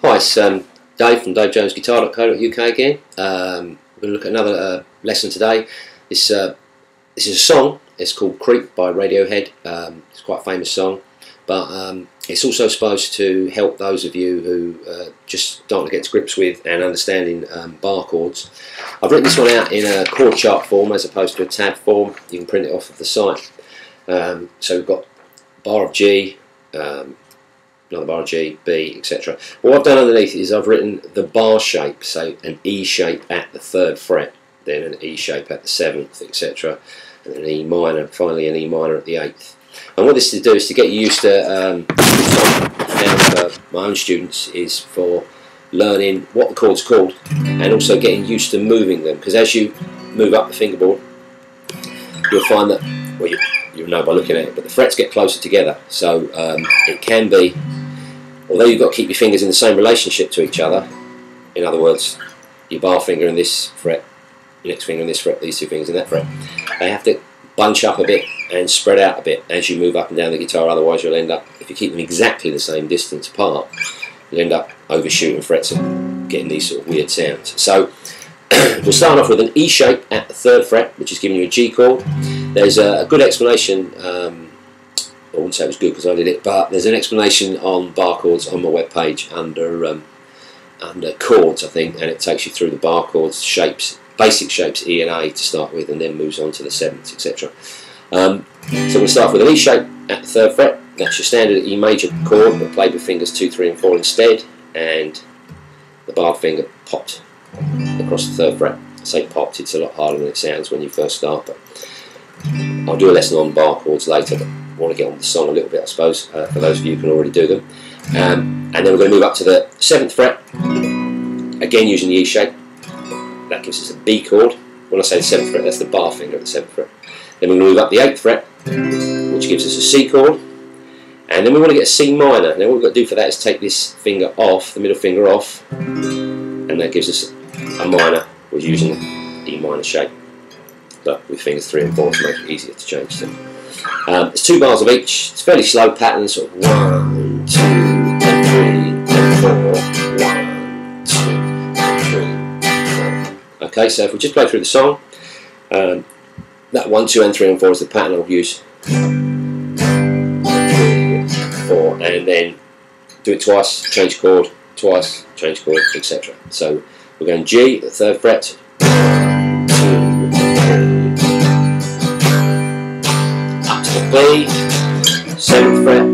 Hi, it's Dave from DaveJonesGuitar.co.uk again. We're going to look at another lesson today. This is a song. It's called Creep by Radiohead. It's quite a famous song, but it's also supposed to help those of you who just starting to get to grips with and understanding bar chords. I've written this one out in a chord chart form as opposed to a tab form. You can print it off of the site. So we've got bar of G, another bar of G, B, etc. What I've done underneath is I've written the bar shape, so an E shape at the 3rd fret, then an E shape at the 7th, etc. and an E minor, finally an E minor at the 8th. And what this is to do is to get you used to, and for my own students, is for learning what the chord's called and also getting used to moving them, because as you move up the fingerboard you'll find that, well, you'll know by looking at it, but the frets get closer together, so it can be, although you've got to keep your fingers in the same relationship to each other, in other words, your bar finger in this fret, your next finger in this fret, these two fingers in that fret, they have to bunch up a bit and spread out a bit as you move up and down the guitar, otherwise you'll end up, if you keep them exactly the same distance apart, you'll end up overshooting frets and getting these sort of weird sounds. So we'll start off with an E shape at the 3rd fret, which is giving you a G chord. There's a good explanation, I wouldn't say it was good because I did it, but there's an explanation on bar chords on my webpage under chords, I think, and it takes you through the bar chords, shapes, basic shapes E and A to start with, and then moves on to the 7th, etc. So we'll start with an E shape at the 3rd fret. That's your standard E major chord, but played with fingers 2, 3 and 4 instead, and the barred finger popped across the 3rd fret. I say popped, it's a lot harder than it sounds when you first start, but I'll do a lesson on bar chords later, but I want to get on the song a little bit, I suppose, for those of you who can already do them. And then we're going to move up to the 7th fret, again using the E shape. That gives us a B chord. When I say the 7th fret, that's the bar finger at the 7th fret. Then we're going to move up the 8th fret, which gives us a C chord. And then we want to get a C minor. Now what we've got to do for that is take this finger off, the middle finger off, and that gives us a minor. We're using the E minor shape, but with fingers 3 and 4 to make it easier to change to. There's 2 bars of each. It's a fairly slow pattern, sort of 1, 2, and 3, and 4, 1, 2, and 3. Okay, so if we just play through the song, that 1, 2, and 3 and 4 is the pattern I'll use. 3, 4, and then do it twice, change chord, twice, change chord, etc. So we're going G at the 3rd fret, 1, 2, 3, up to the B, 7th fret,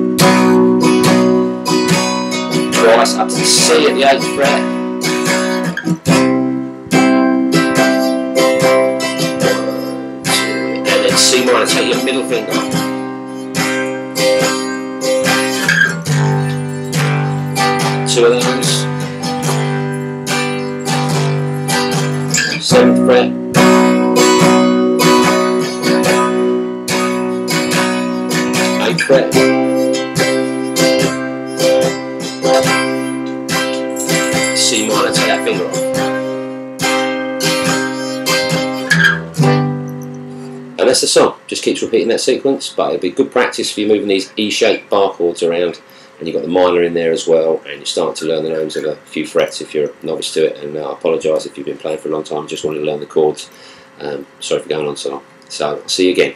twice, up to the C at the 8th fret, C minor, take your middle finger. 2 of those. 7th fret. 8th fret. C minor, take that finger off. And that's the song. Just keeps repeating that sequence, but it'll be good practice for you moving these E-shaped bar chords around, and you've got the minor in there as well, and you're starting to learn the names of a few frets if you're a novice to it, and I apologise if you've been playing for a long time and just want to learn the chords. Sorry for going on so long. So, I'll see you again.